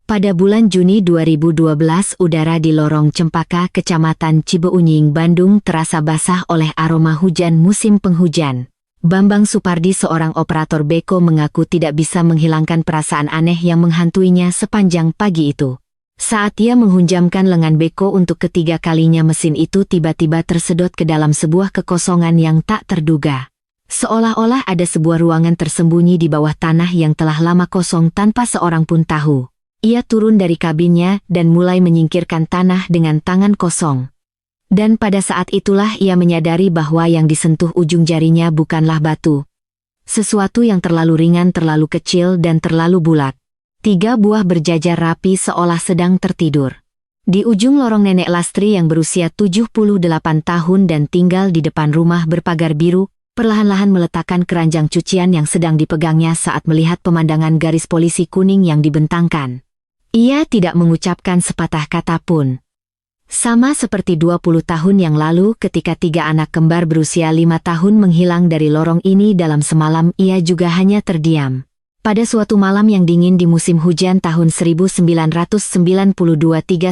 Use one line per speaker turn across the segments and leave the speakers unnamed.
Pada bulan Juni 2012 udara di Lorong Cempaka, Kecamatan Cibeunying, Bandung terasa basah oleh aroma hujan musim penghujan. Bambang Supardi, seorang operator beko, mengaku tidak bisa menghilangkan perasaan aneh yang menghantuinya sepanjang pagi itu. Saat ia menghunjamkan lengan beko untuk ketiga kalinya, mesin itu tiba-tiba tersedot ke dalam sebuah kekosongan yang tak terduga. Seolah-olah ada sebuah ruangan tersembunyi di bawah tanah yang telah lama kosong tanpa seorang pun tahu. Ia turun dari kabinnya dan mulai menyingkirkan tanah dengan tangan kosong. Dan pada saat itulah ia menyadari bahwa yang disentuh ujung jarinya bukanlah batu. Sesuatu yang terlalu ringan, terlalu kecil, dan terlalu bulat. 3 buah berjajar rapi seolah sedang tertidur. Di ujung lorong, Nenek Lastri yang berusia 78 tahun dan tinggal di depan rumah berpagar biru, perlahan-lahan meletakkan keranjang cucian yang sedang dipegangnya saat melihat pemandangan garis polisi kuning yang dibentangkan. Ia tidak mengucapkan sepatah kata pun. Sama seperti 20 tahun yang lalu ketika 3 anak kembar berusia 5 tahun menghilang dari lorong ini dalam semalam, ia juga hanya terdiam. Pada suatu malam yang dingin di musim hujan tahun 1992, 3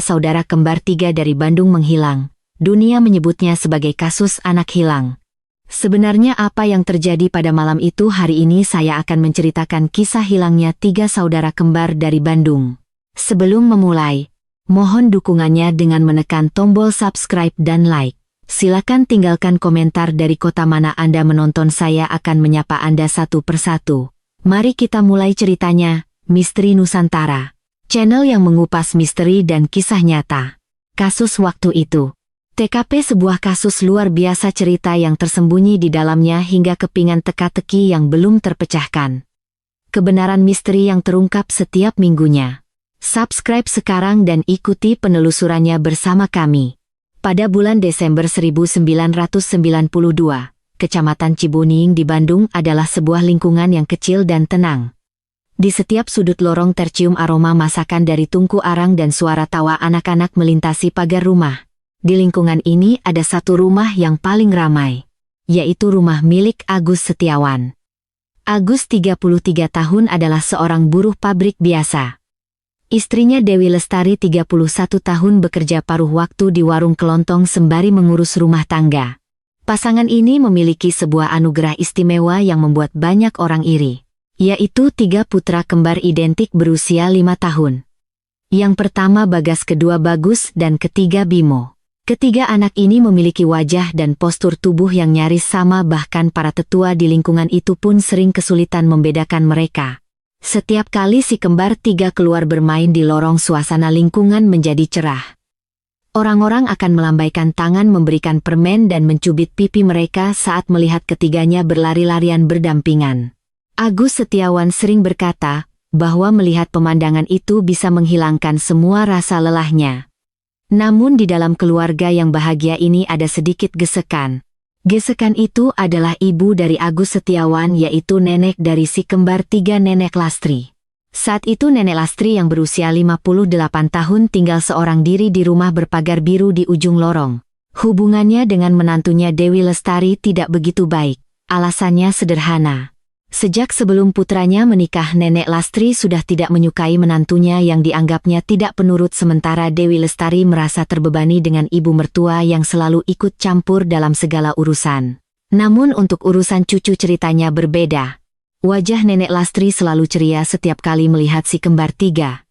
saudara kembar 3 dari Bandung menghilang. Dunia menyebutnya sebagai kasus anak hilang. Sebenarnya apa yang terjadi pada malam itu? Hari ini saya akan menceritakan kisah hilangnya 3 saudara kembar dari Bandung. Sebelum memulai, mohon dukungannya dengan menekan tombol subscribe dan like. Silakan tinggalkan komentar dari kota mana Anda menonton, saya akan menyapa Anda satu persatu. Mari kita mulai ceritanya. Misteri Nusantara, channel yang mengupas misteri dan kisah nyata. Kasus waktu itu. TKP sebuah kasus luar biasa, cerita yang tersembunyi di dalamnya hingga kepingan teka-teki yang belum terpecahkan. Kebenaran misteri yang terungkap setiap minggunya. Subscribe sekarang dan ikuti penelusurannya bersama kami. Pada bulan Desember 1992, Kecamatan Cibeunying di Bandung adalah sebuah lingkungan yang kecil dan tenang. Di setiap sudut lorong tercium aroma masakan dari tungku arang dan suara tawa anak-anak melintasi pagar rumah. Di lingkungan ini ada satu rumah yang paling ramai, yaitu rumah milik Agus Setiawan. Agus, 33 tahun, adalah seorang buruh pabrik biasa. Istrinya Dewi Lestari, 31 tahun, bekerja paruh waktu di warung kelontong sembari mengurus rumah tangga. Pasangan ini memiliki sebuah anugerah istimewa yang membuat banyak orang iri, yaitu 3 putra kembar identik berusia 5 tahun. Yang pertama Bagas, kedua Bagus, dan ketiga Bimo. Ketiga anak ini memiliki wajah dan postur tubuh yang nyaris sama, bahkan para tetua di lingkungan itu pun sering kesulitan membedakan mereka. Setiap kali si kembar 3 keluar bermain di lorong, suasana lingkungan menjadi cerah. Orang-orang akan melambaikan tangan memberikan permen dan mencubit pipi mereka saat melihat ketiganya berlari-larian berdampingan. Agus Setiawan sering berkata bahwa melihat pemandangan itu bisa menghilangkan semua rasa lelahnya. Namun di dalam keluarga yang bahagia ini ada sedikit gesekan. Gesekan itu adalah ibu dari Agus Setiawan, yaitu nenek dari si kembar 3, Nenek Lastri. Saat itu Nenek Lastri yang berusia 58 tahun tinggal seorang diri di rumah berpagar biru di ujung lorong. Hubungannya dengan menantunya Dewi Lestari tidak begitu baik. Alasannya sederhana. Sejak sebelum putranya menikah, Nenek Lastri sudah tidak menyukai menantunya yang dianggapnya tidak penurut, sementara Dewi Lestari merasa terbebani dengan ibu mertua yang selalu ikut campur dalam segala urusan. Namun untuk urusan cucu ceritanya berbeda. Wajah Nenek Lastri selalu ceria setiap kali melihat si kembar 3.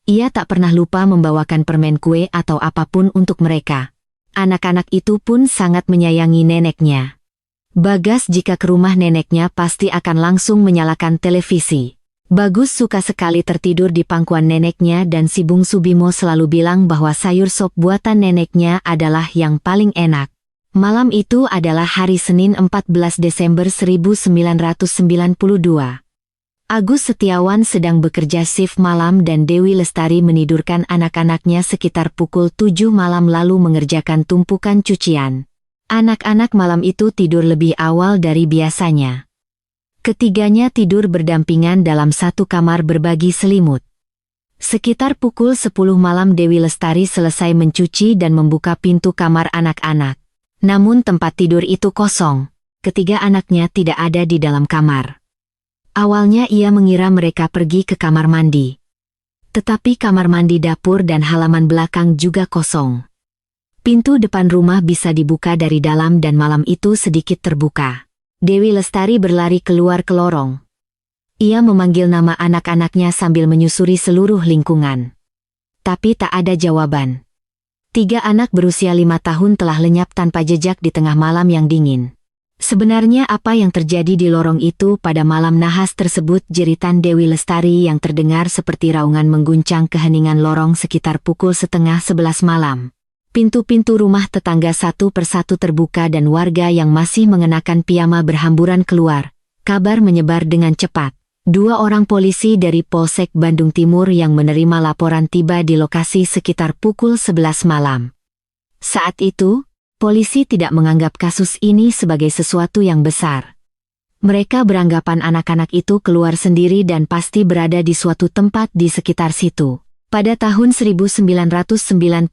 Ia tak pernah lupa membawakan permen, kue, atau apapun untuk mereka. Anak-anak itu pun sangat menyayangi neneknya. Bagas jika ke rumah neneknya pasti akan langsung menyalakan televisi. Bagus suka sekali tertidur di pangkuan neneknya dan si bungsu Bimo selalu bilang bahwa sayur sop buatan neneknya adalah yang paling enak. Malam itu adalah hari Senin 14 Desember 1992. Agus Setiawan sedang bekerja shift malam dan Dewi Lestari menidurkan anak-anaknya sekitar pukul 7 malam lalu mengerjakan tumpukan cucian. Anak-anak malam itu tidur lebih awal dari biasanya. Ketiganya tidur berdampingan dalam satu kamar berbagi selimut. Sekitar pukul 10 malam Dewi Lestari selesai mencuci dan membuka pintu kamar anak-anak. Namun tempat tidur itu kosong. Ketiga anaknya tidak ada di dalam kamar. Awalnya ia mengira mereka pergi ke kamar mandi. Tetapi kamar mandi, dapur dan halaman belakang juga kosong. Pintu depan rumah bisa dibuka dari dalam dan malam itu sedikit terbuka. Dewi Lestari berlari keluar ke lorong. Ia memanggil nama anak-anaknya sambil menyusuri seluruh lingkungan. Tapi tak ada jawaban. 3 anak berusia 5 tahun telah lenyap tanpa jejak di tengah malam yang dingin. Sebenarnya apa yang terjadi di lorong itu pada malam nahas tersebut? Jeritan Dewi Lestari yang terdengar seperti raungan mengguncang keheningan lorong sekitar pukul 10:30 malam. Pintu-pintu rumah tetangga satu persatu terbuka dan warga yang masih mengenakan piyama berhamburan keluar. Kabar menyebar dengan cepat. 2 orang polisi dari Polsek Bandung Timur yang menerima laporan tiba di lokasi sekitar pukul 11 malam. Saat itu, polisi tidak menganggap kasus ini sebagai sesuatu yang besar. Mereka beranggapan anak-anak itu keluar sendiri dan pasti berada di suatu tempat di sekitar situ. Pada tahun 1992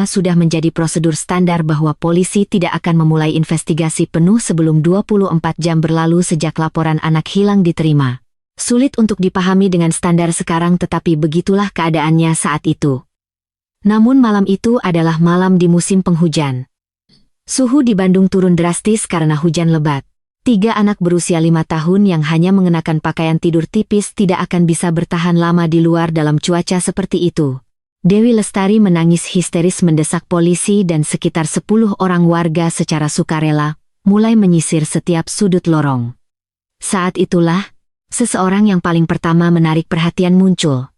sudah menjadi prosedur standar bahwa polisi tidak akan memulai investigasi penuh sebelum 24 jam berlalu sejak laporan anak hilang diterima. Sulit untuk dipahami dengan standar sekarang, tetapi begitulah keadaannya saat itu. Namun malam itu adalah malam di musim penghujan. Suhu di Bandung turun drastis karena hujan lebat. 3 anak berusia 5 tahun yang hanya mengenakan pakaian tidur tipis tidak akan bisa bertahan lama di luar dalam cuaca seperti itu. Dewi Lestari menangis histeris mendesak polisi dan sekitar 10 orang warga secara sukarela, mulai menyisir setiap sudut lorong. Saat itulah, seseorang yang paling pertama menarik perhatian muncul.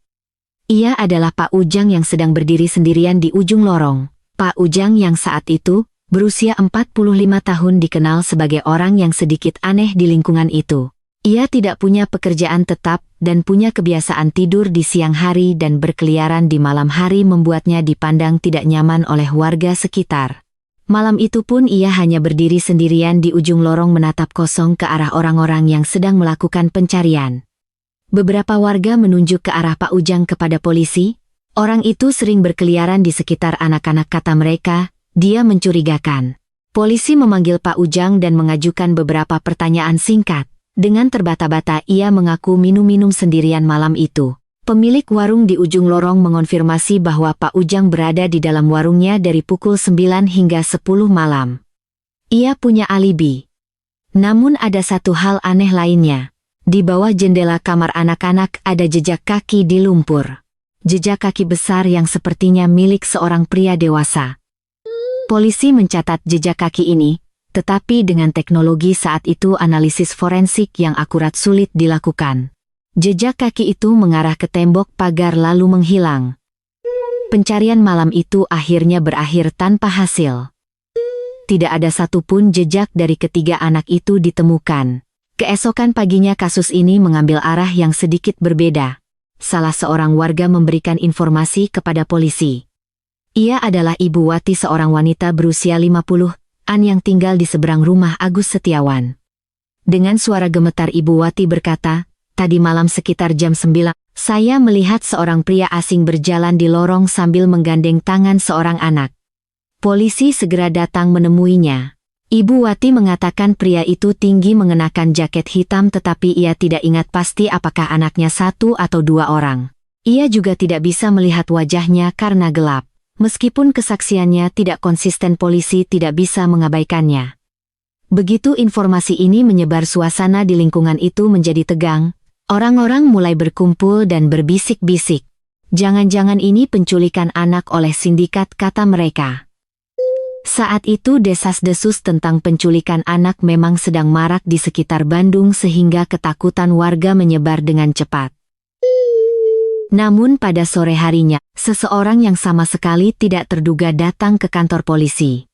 Ia adalah Pak Ujang yang sedang berdiri sendirian di ujung lorong. Pak Ujang yang saat itu berusia 45 tahun dikenal sebagai orang yang sedikit aneh di lingkungan itu. Ia tidak punya pekerjaan tetap dan punya kebiasaan tidur di siang hari dan berkeliaran di malam hari membuatnya dipandang tidak nyaman oleh warga sekitar. Malam itu pun ia hanya berdiri sendirian di ujung lorong menatap kosong ke arah orang-orang yang sedang melakukan pencarian. Beberapa warga menunjuk ke arah Pak Ujang kepada polisi. Orang itu sering berkeliaran di sekitar anak-anak, kata mereka. Dia mencurigakan. Polisi memanggil Pak Ujang dan mengajukan beberapa pertanyaan singkat. Dengan terbata-bata ia mengaku minum-minum sendirian malam itu. Pemilik warung di ujung lorong mengonfirmasi bahwa Pak Ujang berada di dalam warungnya dari pukul 9 hingga 10 malam. Ia punya alibi. Namun ada satu hal aneh lainnya. Di bawah jendela kamar anak-anak ada jejak kaki di lumpur. Jejak kaki besar yang sepertinya milik seorang pria dewasa. Polisi mencatat jejak kaki ini, tetapi dengan teknologi saat itu analisis forensik yang akurat sulit dilakukan. Jejak kaki itu mengarah ke tembok pagar lalu menghilang. Pencarian malam itu akhirnya berakhir tanpa hasil. Tidak ada satupun jejak dari ketiga anak itu ditemukan. Keesokan paginya kasus ini mengambil arah yang sedikit berbeda. Salah seorang warga memberikan informasi kepada polisi. Ia adalah Ibu Wati, seorang wanita berusia 50-an yang tinggal di seberang rumah Agus Setiawan. Dengan suara gemetar Ibu Wati berkata, "Tadi malam sekitar jam 9, saya melihat seorang pria asing berjalan di lorong sambil menggandeng tangan seorang anak. Polisi segera datang menemuinya." Ibu Wati mengatakan pria itu tinggi mengenakan jaket hitam, tetapi ia tidak ingat pasti apakah anaknya 1 atau 2 orang. Ia juga tidak bisa melihat wajahnya karena gelap. Meskipun kesaksiannya tidak konsisten, polisi tidak bisa mengabaikannya. Begitu informasi ini menyebar, suasana di lingkungan itu menjadi tegang. Orang-orang mulai berkumpul dan berbisik-bisik. Jangan-jangan ini penculikan anak oleh sindikat, kata mereka. Saat itu desas-desus tentang penculikan anak memang sedang marak di sekitar Bandung sehingga ketakutan warga menyebar dengan cepat. Namun pada sore harinya, seseorang yang sama sekali tidak terduga datang ke kantor polisi.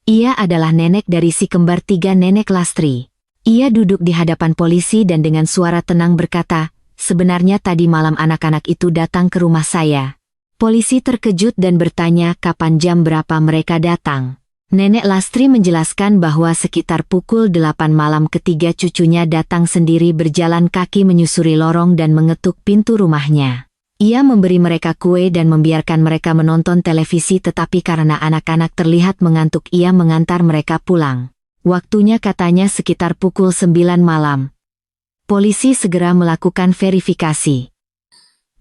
Ia adalah nenek dari si kembar 3, Nenek Lastri. Ia duduk di hadapan polisi dan dengan suara tenang berkata, "Sebenarnya tadi malam anak-anak itu datang ke rumah saya." Polisi terkejut dan bertanya kapan jam berapa mereka datang. Nenek Lastri menjelaskan bahwa sekitar pukul 8 malam ketiga cucunya datang sendiri berjalan kaki menyusuri lorong dan mengetuk pintu rumahnya. Ia memberi mereka kue dan membiarkan mereka menonton televisi, tetapi karena anak-anak terlihat mengantuk ia mengantar mereka pulang. Waktunya katanya sekitar pukul 9 malam. Polisi segera melakukan verifikasi.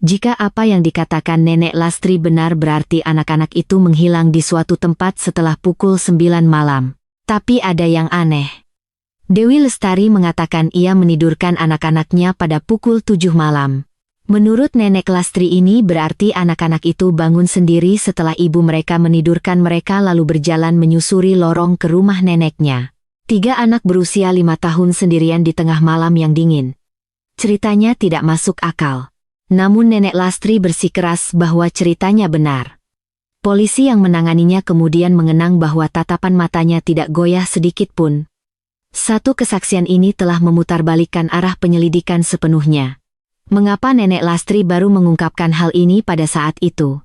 Jika apa yang dikatakan Nenek Lastri benar berarti anak-anak itu menghilang di suatu tempat setelah pukul 9 malam. Tapi ada yang aneh. Dewi Lestari mengatakan ia menidurkan anak-anaknya pada pukul 7 malam. Menurut Nenek Lastri ini berarti anak-anak itu bangun sendiri setelah ibu mereka menidurkan mereka lalu berjalan menyusuri lorong ke rumah neneknya. 3 anak berusia 5 tahun sendirian di tengah malam yang dingin. Ceritanya tidak masuk akal. Namun Nenek Lastri bersikeras bahwa ceritanya benar. Polisi yang menanganinya kemudian mengenang bahwa tatapan matanya tidak goyah sedikit pun. Satu kesaksian ini telah memutarbalikkan arah penyelidikan sepenuhnya. Mengapa Nenek Lastri baru mengungkapkan hal ini pada saat itu?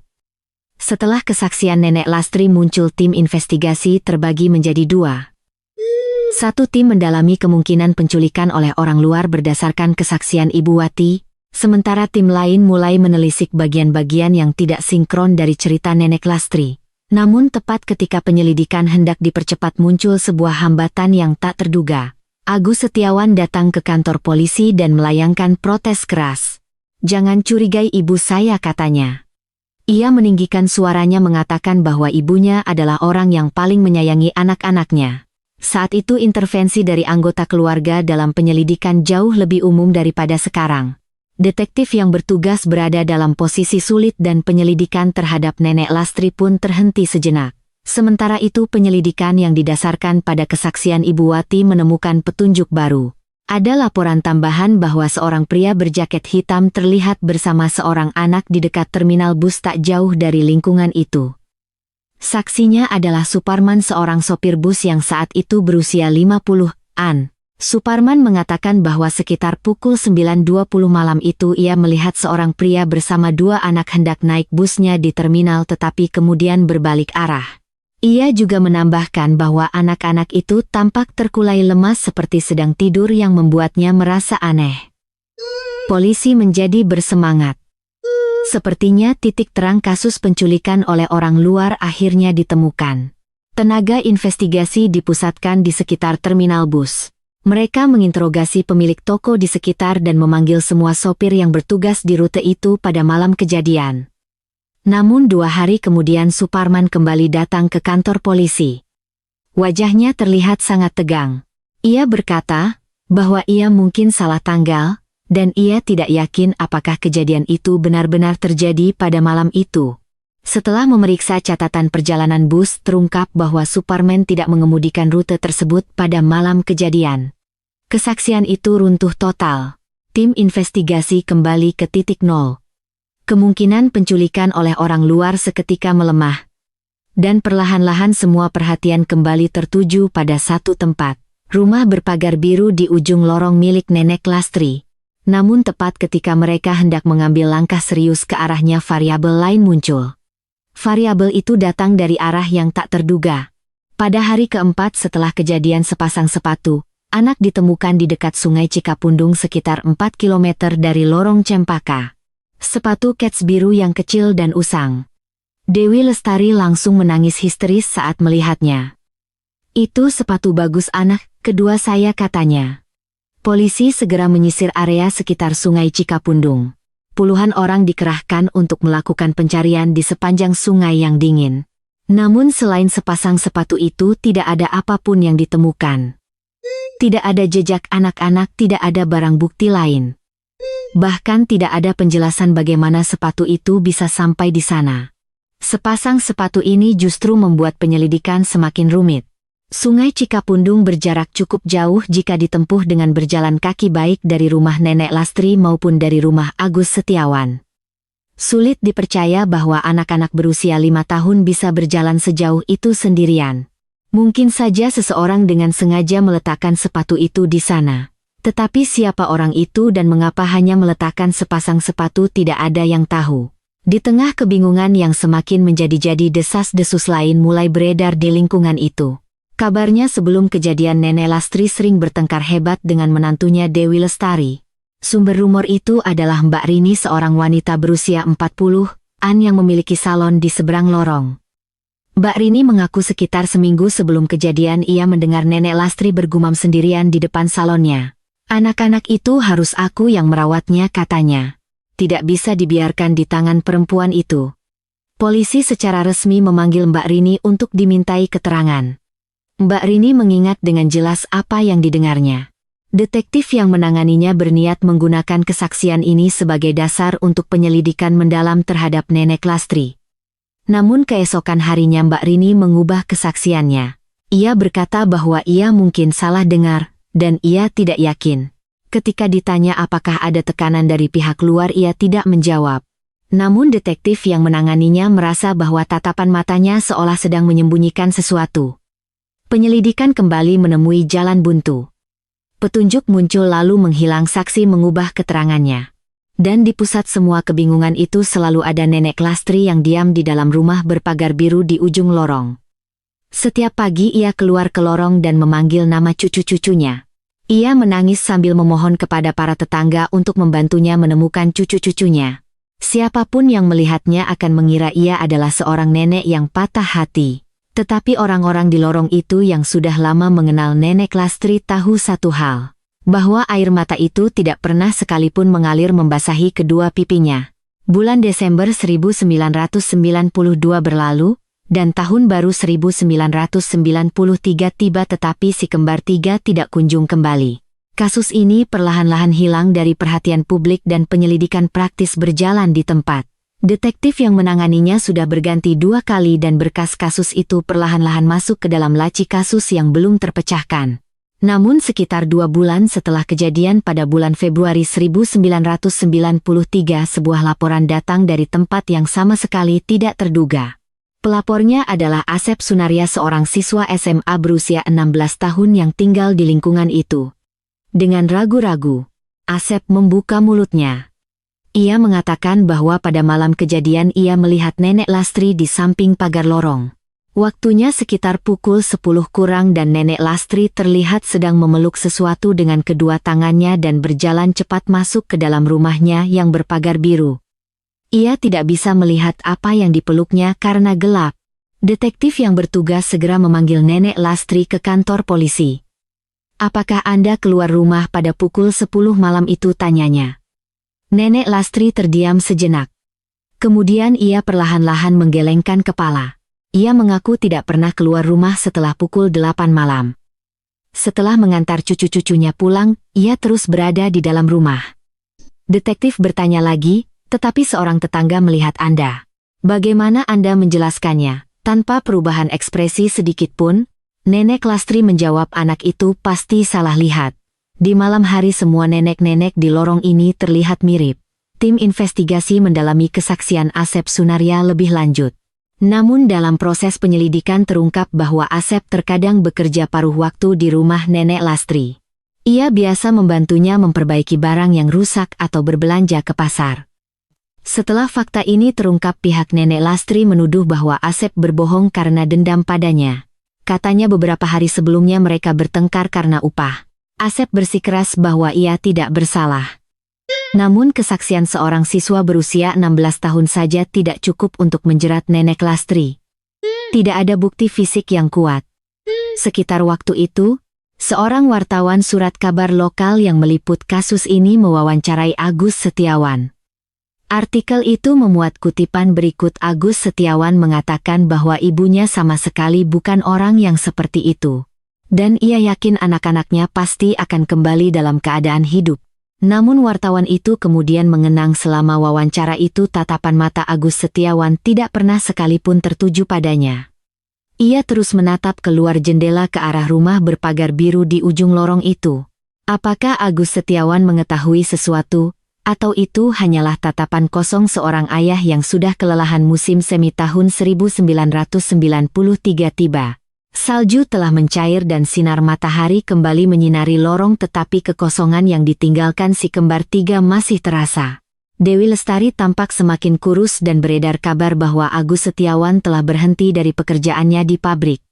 Setelah kesaksian Nenek Lastri muncul tim investigasi terbagi menjadi 2. Satu tim mendalami kemungkinan penculikan oleh orang luar berdasarkan kesaksian Ibu Wati, sementara tim lain mulai menelisik bagian-bagian yang tidak sinkron dari cerita Nenek Lastri. Namun tepat ketika penyelidikan hendak dipercepat muncul sebuah hambatan yang tak terduga. Agus Setiawan datang ke kantor polisi dan melayangkan protes keras. "Jangan curigai ibu saya," katanya. Ia meninggikan suaranya mengatakan bahwa ibunya adalah orang yang paling menyayangi anak-anaknya. Saat itu intervensi dari anggota keluarga dalam penyelidikan jauh lebih umum daripada sekarang. Detektif yang bertugas berada dalam posisi sulit dan penyelidikan terhadap Nenek Lastri pun terhenti sejenak. Sementara itu penyelidikan yang didasarkan pada kesaksian Ibu Wati menemukan petunjuk baru. Ada laporan tambahan bahwa seorang pria berjaket hitam terlihat bersama seorang anak di dekat terminal bus tak jauh dari lingkungan itu. Saksinya adalah Suparman, seorang sopir bus yang saat itu berusia 50-an. Suparman mengatakan bahwa sekitar pukul 9.20 malam itu ia melihat seorang pria bersama 2 anak hendak naik busnya di terminal tetapi kemudian berbalik arah. Ia juga menambahkan bahwa anak-anak itu tampak terkulai lemas seperti sedang tidur yang membuatnya merasa aneh. Polisi menjadi bersemangat. Sepertinya titik terang kasus penculikan oleh orang luar akhirnya ditemukan. Tenaga investigasi dipusatkan di sekitar terminal bus. Mereka menginterogasi pemilik toko di sekitar dan memanggil semua sopir yang bertugas di rute itu pada malam kejadian. Namun 2 hari kemudian Suparman kembali datang ke kantor polisi. Wajahnya terlihat sangat tegang. Ia berkata bahwa ia mungkin salah tanggal, dan ia tidak yakin apakah kejadian itu benar-benar terjadi pada malam itu. Setelah memeriksa catatan perjalanan bus, terungkap bahwa Suparman tidak mengemudikan rute tersebut pada malam kejadian. Kesaksian itu runtuh total. Tim investigasi kembali ke titik nol. Kemungkinan penculikan oleh orang luar seketika melemah. Dan perlahan-lahan semua perhatian kembali tertuju pada satu tempat. Rumah berpagar biru di ujung lorong milik Nenek Lastri. Namun tepat ketika mereka hendak mengambil langkah serius ke arahnya, variabel lain muncul. Variabel itu datang dari arah yang tak terduga. Pada hari keempat setelah kejadian, sepasang sepatu anak ditemukan di dekat Sungai Cikapundung sekitar 4 km dari lorong Cempaka. Sepatu kets biru yang kecil dan usang. Dewi Lestari langsung menangis histeris saat melihatnya. "Itu sepatu bagus anak kedua saya," katanya. Polisi segera menyisir area sekitar Sungai Cikapundung. Puluhan orang dikerahkan untuk melakukan pencarian di sepanjang sungai yang dingin. Namun selain sepasang sepatu itu tidak ada apapun yang ditemukan. Tidak ada jejak anak-anak, tidak ada barang bukti lain. Bahkan tidak ada penjelasan bagaimana sepatu itu bisa sampai di sana. Sepasang sepatu ini justru membuat penyelidikan semakin rumit. Sungai Cikapundung berjarak cukup jauh jika ditempuh dengan berjalan kaki, baik dari rumah Nenek Lastri maupun dari rumah Agus Setiawan. Sulit dipercaya bahwa anak-anak berusia 5 tahun bisa berjalan sejauh itu sendirian. Mungkin saja seseorang dengan sengaja meletakkan sepatu itu di sana. Tetapi siapa orang itu dan mengapa hanya meletakkan sepasang sepatu tidak ada yang tahu. Di tengah kebingungan yang semakin menjadi-jadi, desas-desus lain mulai beredar di lingkungan itu. Kabarnya sebelum kejadian Nenek Lastri sering bertengkar hebat dengan menantunya Dewi Lestari. Sumber rumor itu adalah Mbak Rini, seorang wanita berusia 40-an yang memiliki salon di seberang lorong. Mbak Rini mengaku sekitar seminggu sebelum kejadian ia mendengar Nenek Lastri bergumam sendirian di depan salonnya. "Anak-anak itu harus aku yang merawatnya," katanya. tidak bisa dibiarkan di tangan perempuan itu. Polisi secara resmi memanggil Mbak Rini untuk dimintai keterangan. Mbak Rini mengingat dengan jelas apa yang didengarnya. Detektif yang menanganinya berniat menggunakan kesaksian ini sebagai dasar untuk penyelidikan mendalam terhadap Nenek Lastri. Namun keesokan harinya Mbak Rini mengubah kesaksiannya. Ia berkata bahwa ia mungkin salah dengar, dan ia tidak yakin. Ketika ditanya apakah ada tekanan dari pihak luar, ia tidak menjawab. Namun detektif yang menanganinya merasa bahwa tatapan matanya seolah sedang menyembunyikan sesuatu. Penyelidikan kembali menemui jalan buntu. Petunjuk muncul lalu menghilang, saksi mengubah keterangannya. Dan di pusat semua kebingungan itu selalu ada Nenek Lastri yang diam di dalam rumah berpagar biru di ujung lorong. Setiap pagi ia keluar ke lorong dan memanggil nama cucu-cucunya. Ia menangis sambil memohon kepada para tetangga untuk membantunya menemukan cucu-cucunya. Siapapun yang melihatnya akan mengira ia adalah seorang nenek yang patah hati. Tetapi orang-orang di lorong itu yang sudah lama mengenal Nenek Lastri tahu satu hal, bahwa air mata itu tidak pernah sekalipun mengalir membasahi kedua pipinya. Bulan Desember 1992 berlalu, dan tahun baru 1993 tiba, tetapi si kembar tiga tidak kunjung kembali. Kasus ini perlahan-lahan hilang dari perhatian publik dan penyelidikan praktis berjalan di tempat. Detektif yang menanganinya sudah berganti 2 kali dan berkas kasus itu perlahan-lahan masuk ke dalam laci kasus yang belum terpecahkan. Namun sekitar 2 bulan setelah kejadian pada bulan Februari 1993 sebuah laporan datang dari tempat yang sama sekali tidak terduga. Pelapornya adalah Asep Sunaria, seorang siswa SMA berusia 16 tahun yang tinggal di lingkungan itu. Dengan ragu-ragu, Asep membuka mulutnya. Ia mengatakan bahwa pada malam kejadian ia melihat Nenek Lastri di samping pagar lorong. Waktunya sekitar pukul 10 kurang dan Nenek Lastri terlihat sedang memeluk sesuatu dengan kedua tangannya dan berjalan cepat masuk ke dalam rumahnya yang berpagar biru. Ia tidak bisa melihat apa yang dipeluknya karena gelap. Detektif yang bertugas segera memanggil Nenek Lastri ke kantor polisi. "Apakah Anda keluar rumah pada pukul 10 malam itu?" tanyanya. Nenek Lastri terdiam sejenak. Kemudian ia perlahan-lahan menggelengkan kepala. Ia mengaku tidak pernah keluar rumah setelah pukul 8 malam. Setelah mengantar cucu-cucunya pulang, ia terus berada di dalam rumah. Detektif bertanya lagi, "Tetapi seorang tetangga melihat Anda. Bagaimana Anda menjelaskannya?" Tanpa perubahan ekspresi sedikit pun, Nenek Lastri menjawab, "Anak itu pasti salah lihat. Di malam hari semua nenek-nenek di lorong ini terlihat mirip." Tim investigasi mendalami kesaksian Asep Sunaria lebih lanjut. Namun dalam proses penyelidikan terungkap bahwa Asep terkadang bekerja paruh waktu di rumah Nenek Lastri. Ia biasa membantunya memperbaiki barang yang rusak atau berbelanja ke pasar. Setelah fakta ini terungkap, pihak Nenek Lastri menuduh bahwa Asep berbohong karena dendam padanya. Katanya beberapa hari sebelumnya mereka bertengkar karena upah. Asep bersikeras bahwa ia tidak bersalah. Namun kesaksian seorang siswa berusia 16 tahun saja tidak cukup untuk menjerat Nenek Lastri. Tidak ada bukti fisik yang kuat. Sekitar waktu itu, seorang wartawan surat kabar lokal yang meliput kasus ini mewawancarai Agus Setiawan. Artikel itu memuat kutipan berikut. Agus Setiawan mengatakan bahwa ibunya sama sekali bukan orang yang seperti itu. Dan ia yakin anak-anaknya pasti akan kembali dalam keadaan hidup. Namun wartawan itu kemudian mengenang selama wawancara itu tatapan mata Agus Setiawan tidak pernah sekalipun tertuju padanya. Ia terus menatap keluar jendela ke arah rumah berpagar biru di ujung lorong itu. Apakah Agus Setiawan mengetahui sesuatu, atau itu hanyalah tatapan kosong seorang ayah yang sudah kelelahan? Musim semi tahun 1993 tiba. Salju telah mencair dan sinar matahari kembali menyinari lorong, tetapi kekosongan yang ditinggalkan si kembar tiga masih terasa. Dewi Lestari tampak semakin kurus dan beredar kabar bahwa Agus Setiawan telah berhenti dari pekerjaannya di pabrik.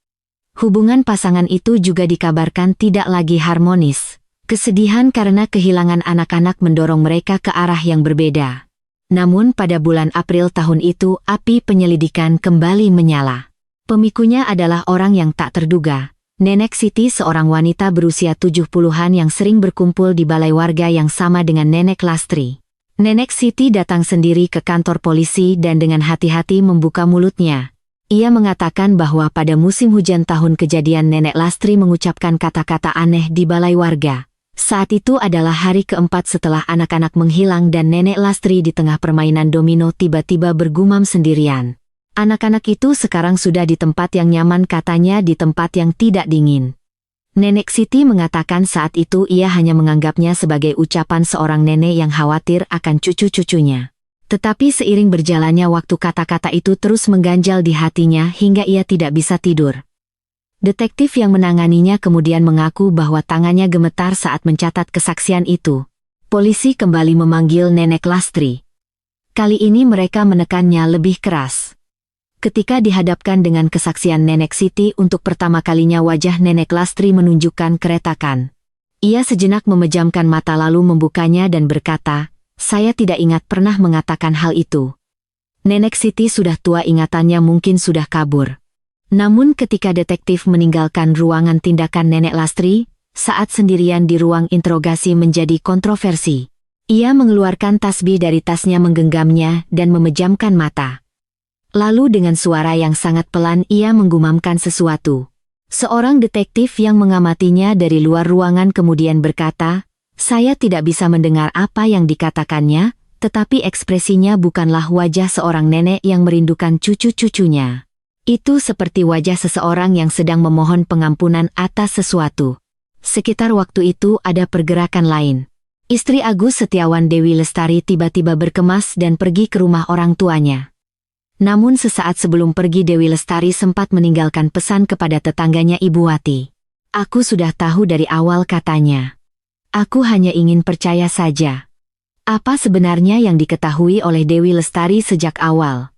Hubungan pasangan itu juga dikabarkan tidak lagi harmonis. Kesedihan karena kehilangan anak-anak mendorong mereka ke arah yang berbeda. Namun pada bulan April tahun itu api penyelidikan kembali menyala. Pemikunya adalah orang yang tak terduga, Nenek Siti, seorang wanita berusia 70-an yang sering berkumpul di balai warga yang sama dengan Nenek Lastri. Nenek Siti datang sendiri ke kantor polisi dan dengan hati-hati membuka mulutnya. Ia mengatakan bahwa pada musim hujan tahun kejadian Nenek Lastri mengucapkan kata-kata aneh di balai warga. Saat itu adalah hari keempat setelah anak-anak menghilang dan Nenek Lastri di tengah permainan domino tiba-tiba bergumam sendirian. Anak-anak itu sekarang sudah di tempat yang nyaman, katanya di tempat yang tidak dingin. Nenek Siti mengatakan saat itu ia hanya menganggapnya sebagai ucapan seorang nenek yang khawatir akan cucu-cucunya. Tetapi seiring berjalannya waktu kata-kata itu terus mengganjal di hatinya hingga ia tidak bisa tidur. Detektif yang menanganinya kemudian mengaku bahwa tangannya gemetar saat mencatat kesaksian itu. Polisi kembali memanggil Nenek Lastri. Kali ini mereka menekannya lebih keras. Ketika dihadapkan dengan kesaksian Nenek Siti untuk pertama kalinya wajah Nenek Lastri menunjukkan keretakan. Ia sejenak memejamkan mata lalu membukanya dan berkata, "Saya tidak ingat pernah mengatakan hal itu." Nenek Siti sudah tua, ingatannya mungkin sudah kabur. Namun ketika detektif meninggalkan ruangan tindakan Nenek Lastri, saat sendirian di ruang interogasi menjadi kontroversi. Ia mengeluarkan tasbih dari tasnya, menggenggamnya dan memejamkan mata. Lalu dengan suara yang sangat pelan ia menggumamkan sesuatu. Seorang detektif yang mengamatinya dari luar ruangan kemudian berkata, "Saya tidak bisa mendengar apa yang dikatakannya, tetapi ekspresinya bukanlah wajah seorang nenek yang merindukan cucu-cucunya. Itu seperti wajah seseorang yang sedang memohon pengampunan atas sesuatu." Sekitar waktu itu ada pergerakan lain. Istri Agus Setiawan, Dewi Lestari, tiba-tiba berkemas dan pergi ke rumah orang tuanya. Namun sesaat sebelum pergi Dewi Lestari sempat meninggalkan pesan kepada tetangganya Ibu Wati. "Aku sudah tahu dari awal," katanya. "Aku hanya ingin percaya saja." Apa sebenarnya yang diketahui oleh Dewi Lestari sejak awal?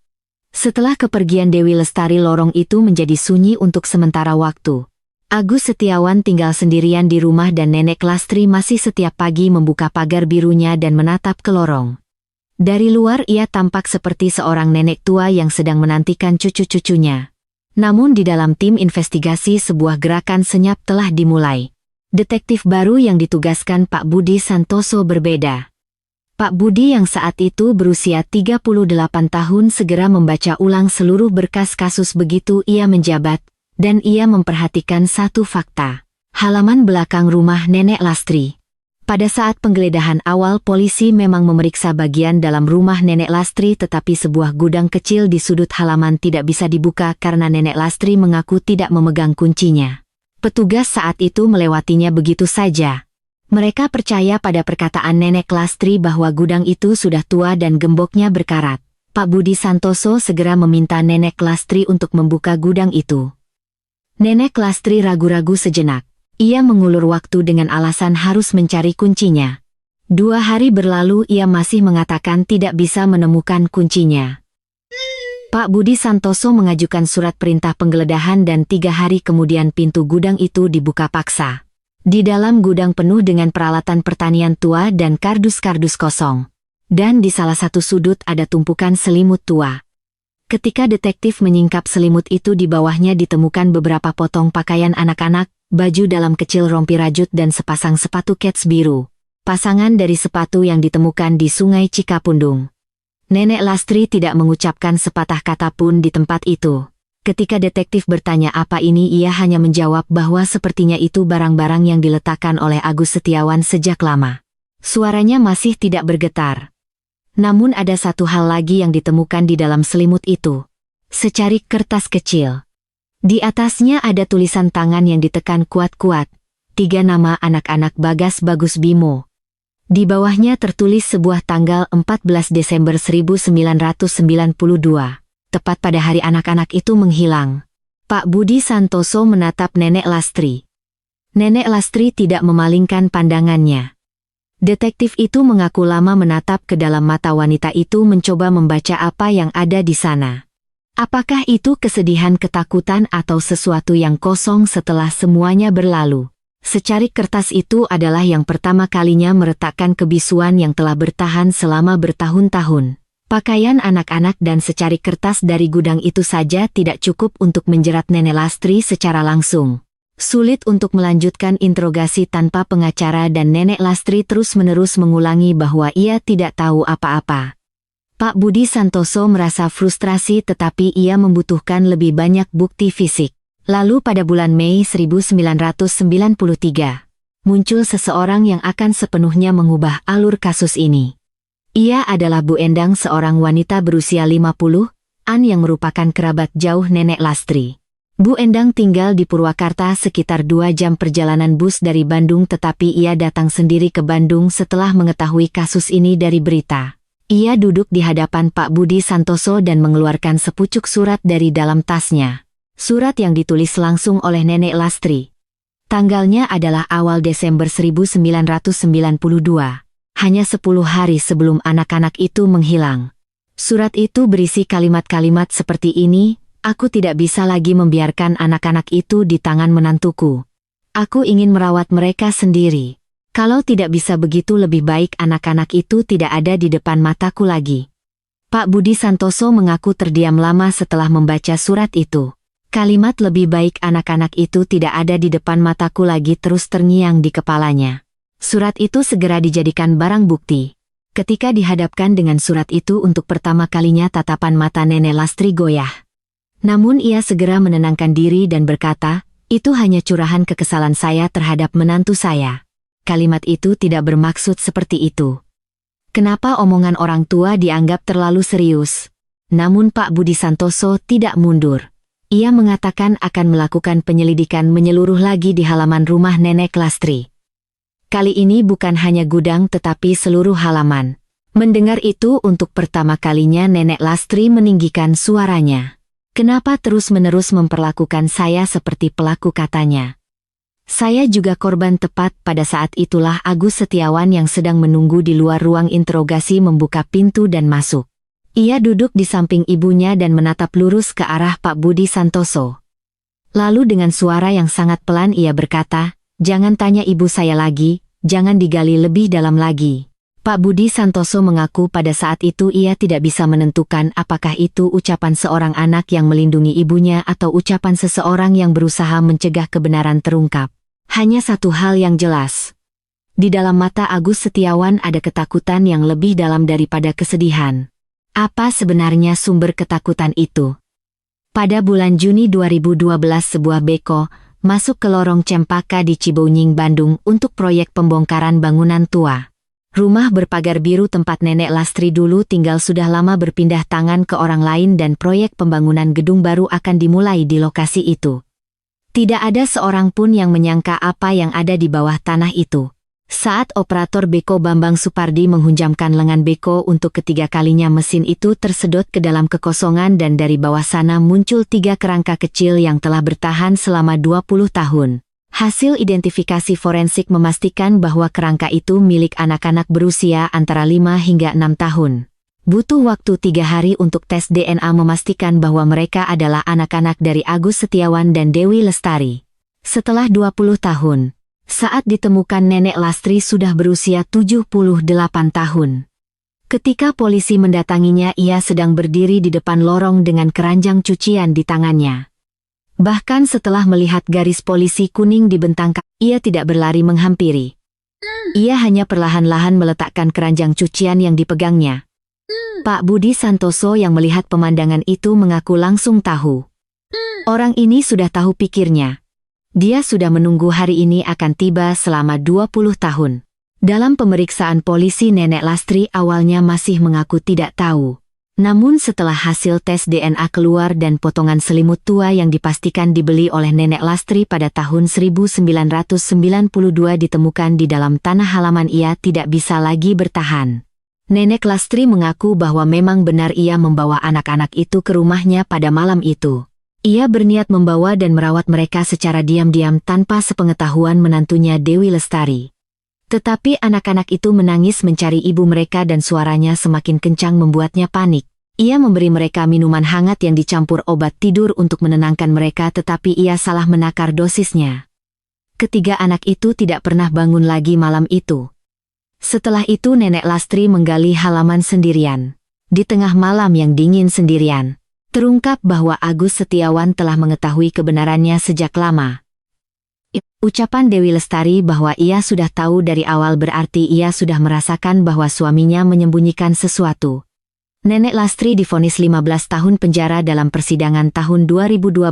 Setelah kepergian Dewi Lestari, lorong itu menjadi sunyi untuk sementara waktu. Agus Setiawan tinggal sendirian di rumah dan Nenek Lastri masih setiap pagi membuka pagar birunya dan menatap ke lorong. Dari luar ia tampak seperti seorang nenek tua yang sedang menantikan cucu-cucunya. Namun di dalam tim investigasi sebuah gerakan senyap telah dimulai. Detektif baru yang ditugaskan Pak Budi Santoso berbeda. Pak Budi yang saat itu berusia 38 tahun segera membaca ulang seluruh berkas kasus begitu ia menjabat, dan ia memperhatikan satu fakta. Halaman belakang rumah Nenek Lastri. Pada saat penggeledahan awal polisi memang memeriksa bagian dalam rumah Nenek Lastri, tetapi sebuah gudang kecil di sudut halaman tidak bisa dibuka karena Nenek Lastri mengaku tidak memegang kuncinya. Petugas saat itu melewatinya begitu saja. Mereka percaya pada perkataan Nenek Lastri bahwa gudang itu sudah tua dan gemboknya berkarat. Pak Budi Santoso segera meminta Nenek Lastri untuk membuka gudang itu. Nenek Lastri ragu-ragu sejenak. Ia mengulur waktu dengan alasan harus mencari kuncinya. 2 hari berlalu ia masih mengatakan tidak bisa menemukan kuncinya. Pak Budi Santoso mengajukan surat perintah penggeledahan dan 3 hari kemudian pintu gudang itu dibuka paksa. Di dalam gudang penuh dengan peralatan pertanian tua dan kardus-kardus kosong. Dan di salah satu sudut ada tumpukan selimut tua. Ketika detektif menyingkap selimut itu, di bawahnya ditemukan beberapa potong pakaian anak-anak, baju dalam kecil, rompi rajut dan sepasang sepatu kets biru. Pasangan dari sepatu yang ditemukan di Sungai Cikapundung. Nenek Lastri tidak mengucapkan sepatah kata pun di tempat itu. Ketika detektif bertanya apa ini, ia hanya menjawab bahwa sepertinya itu barang-barang yang diletakkan oleh Agus Setiawan sejak lama. Suaranya masih tidak bergetar. Namun ada satu hal lagi yang ditemukan di dalam selimut itu. Secarik kertas kecil. Di atasnya ada tulisan tangan yang ditekan kuat-kuat. 3 nama anak-anak Bagas Bagus Bimo. Di bawahnya tertulis sebuah tanggal 14 Desember 1992. Tepat pada hari anak-anak itu menghilang. Pak Budi Santoso menatap Nenek Lastri. Nenek Lastri tidak memalingkan pandangannya. Detektif itu mengaku lama menatap ke dalam mata wanita itu, mencoba membaca apa yang ada di sana. Apakah itu kesedihan, ketakutan, atau sesuatu yang kosong setelah semuanya berlalu? Secarik kertas itu adalah yang pertama kalinya meretakkan kebisuan yang telah bertahan selama bertahun-tahun. Pakaian anak-anak dan secarik kertas dari gudang itu saja tidak cukup untuk menjerat Nenek Lastri secara langsung. Sulit untuk melanjutkan interogasi tanpa pengacara dan Nenek Lastri terus-menerus mengulangi bahwa ia tidak tahu apa-apa. Pak Budi Santoso merasa frustrasi tetapi ia membutuhkan lebih banyak bukti fisik. Lalu pada bulan Mei 1993, muncul seseorang yang akan sepenuhnya mengubah alur kasus ini. Ia adalah Bu Endang, seorang wanita berusia 50-an yang merupakan kerabat jauh Nenek Lastri. Bu Endang tinggal di Purwakarta, sekitar 2 jam perjalanan bus dari Bandung, tetapi ia datang sendiri ke Bandung setelah mengetahui kasus ini dari berita. Ia duduk di hadapan Pak Budi Santoso dan mengeluarkan sepucuk surat dari dalam tasnya. Surat yang ditulis langsung oleh Nenek Lastri. Tanggalnya adalah awal Desember 1992. Hanya 10 hari sebelum anak-anak itu menghilang. Surat itu berisi kalimat-kalimat seperti ini. Aku tidak bisa lagi membiarkan anak-anak itu di tangan menantuku. Aku ingin merawat mereka sendiri. Kalau tidak bisa begitu, lebih baik anak-anak itu tidak ada di depan mataku lagi. Pak Budi Santoso mengaku terdiam lama setelah membaca surat itu. Kalimat lebih baik anak-anak itu tidak ada di depan mataku lagi terus terngiang di kepalanya. Surat itu segera dijadikan barang bukti. Ketika dihadapkan dengan surat itu untuk pertama kalinya, tatapan mata Nenek Lastri goyah. Namun ia segera menenangkan diri dan berkata, itu hanya curahan kekesalan saya terhadap menantu saya. Kalimat itu tidak bermaksud seperti itu. Kenapa omongan orang tua dianggap terlalu serius? Namun Pak Budi Santoso tidak mundur. Ia mengatakan akan melakukan penyelidikan menyeluruh lagi di halaman rumah Nenek Lastri. Kali ini bukan hanya gudang tetapi seluruh halaman. Mendengar itu untuk pertama kalinya Nenek Lastri meninggikan suaranya. Kenapa terus-menerus memperlakukan saya seperti pelaku, katanya. Saya juga korban. Tepat pada saat itulah Agus Setiawan yang sedang menunggu di luar ruang interogasi membuka pintu dan masuk. Ia duduk di samping ibunya dan menatap lurus ke arah Pak Budi Santoso. Lalu dengan suara yang sangat pelan ia berkata, jangan tanya ibu saya lagi, jangan digali lebih dalam lagi. Pak Budi Santoso mengaku pada saat itu ia tidak bisa menentukan apakah itu ucapan seorang anak yang melindungi ibunya atau ucapan seseorang yang berusaha mencegah kebenaran terungkap. Hanya satu hal yang jelas. Di dalam mata Agus Setiawan ada ketakutan yang lebih dalam daripada kesedihan. Apa sebenarnya sumber ketakutan itu? Pada bulan Juni 2012 sebuah beko masuk ke lorong Cempaka di Cibaunying, Bandung untuk proyek pembongkaran bangunan tua. Rumah berpagar biru tempat Nenek Lastri dulu tinggal sudah lama berpindah tangan ke orang lain dan proyek pembangunan gedung baru akan dimulai di lokasi itu. Tidak ada seorang pun yang menyangka apa yang ada di bawah tanah itu. Saat operator beko Bambang Supardi menghunjamkan lengan beko untuk ketiga kalinya, mesin itu tersedot ke dalam kekosongan dan dari bawah sana muncul 3 kerangka kecil yang telah bertahan selama 20 tahun. Hasil identifikasi forensik memastikan bahwa kerangka itu milik anak-anak berusia antara 5 hingga 6 tahun. Butuh waktu 3 hari untuk tes DNA memastikan bahwa mereka adalah anak-anak dari Agus Setiawan dan Dewi Lestari. Setelah 20 tahun, saat ditemukan Nenek Lastri sudah berusia 78 tahun. Ketika polisi mendatanginya, ia sedang berdiri di depan lorong dengan keranjang cucian di tangannya. Bahkan setelah melihat garis polisi kuning dibentang, ia tidak berlari menghampiri. Ia hanya perlahan-lahan meletakkan keranjang cucian yang dipegangnya. Pak Budi Santoso yang melihat pemandangan itu mengaku langsung tahu. Orang ini sudah tahu, pikirnya. Dia sudah menunggu hari ini akan tiba selama 20 tahun. Dalam pemeriksaan polisi, Nenek Lastri awalnya masih mengaku tidak tahu. Namun setelah hasil tes DNA keluar dan potongan selimut tua yang dipastikan dibeli oleh Nenek Lastri pada tahun 1992 ditemukan di dalam tanah halaman, ia tidak bisa lagi bertahan. Nenek Lastri mengaku bahwa memang benar ia membawa anak-anak itu ke rumahnya pada malam itu. Ia berniat membawa dan merawat mereka secara diam-diam tanpa sepengetahuan menantunya Dewi Lestari. Tetapi anak-anak itu menangis mencari ibu mereka dan suaranya semakin kencang membuatnya panik. Ia memberi mereka minuman hangat yang dicampur obat tidur untuk menenangkan mereka, tetapi ia salah menakar dosisnya. Ketiga anak itu tidak pernah bangun lagi malam itu. Setelah itu Nenek Lastri menggali halaman sendirian. Di tengah malam yang dingin sendirian, terungkap bahwa Agus Setiawan telah mengetahui kebenarannya sejak lama. Ucapan Dewi Lestari bahwa ia sudah tahu dari awal berarti ia sudah merasakan bahwa suaminya menyembunyikan sesuatu. Nenek Lastri divonis 15 tahun penjara dalam persidangan tahun 2012.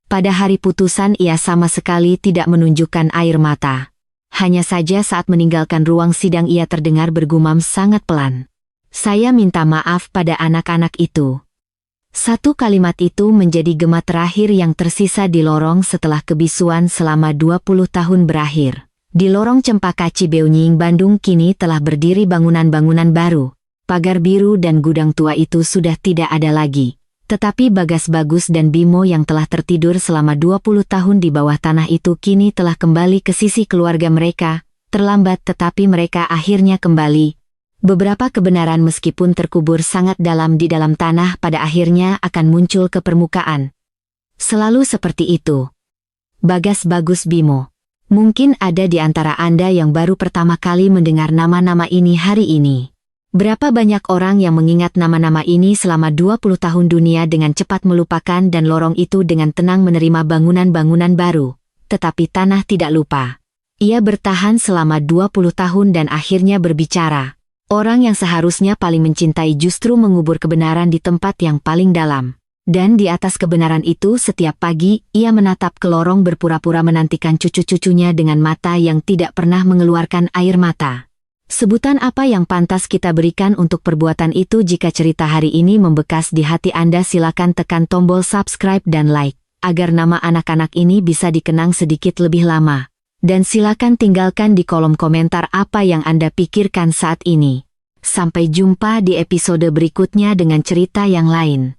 Pada hari putusan ia sama sekali tidak menunjukkan air mata. Hanya saja saat meninggalkan ruang sidang ia terdengar bergumam sangat pelan. "Saya minta maaf pada anak-anak itu." Satu kalimat itu menjadi gema terakhir yang tersisa di lorong setelah kebisuan selama 20 tahun berakhir. Di lorong Cempaka Cibeunying, Bandung kini telah berdiri bangunan-bangunan baru. Pagar biru dan gudang tua itu sudah tidak ada lagi. Tetapi Bagas Bagus dan Bimo yang telah tertidur selama 20 tahun di bawah tanah itu kini telah kembali ke sisi keluarga mereka. Terlambat tetapi mereka akhirnya kembali. Beberapa kebenaran meskipun terkubur sangat dalam di dalam tanah pada akhirnya akan muncul ke permukaan. Selalu seperti itu. Bagas Bagus Bimo. Mungkin ada di antara Anda yang baru pertama kali mendengar nama-nama ini hari ini. Berapa banyak orang yang mengingat nama-nama ini selama 20 tahun dunia dengan cepat melupakan dan lorong itu dengan tenang menerima bangunan-bangunan baru. Tetapi tanah tidak lupa. Ia bertahan selama 20 tahun dan akhirnya berbicara. Orang yang seharusnya paling mencintai justru mengubur kebenaran di tempat yang paling dalam. Dan di atas kebenaran itu setiap pagi, ia menatap ke lorong berpura-pura menantikan cucu-cucunya dengan mata yang tidak pernah mengeluarkan air mata. Sebutan apa yang pantas kita berikan untuk perbuatan itu? Jika cerita hari ini membekas di hati Anda, silakan tekan tombol subscribe dan like, agar nama anak-anak ini bisa dikenang sedikit lebih lama. Dan silakan tinggalkan di kolom komentar apa yang Anda pikirkan saat ini. Sampai jumpa di episode berikutnya dengan cerita yang lain.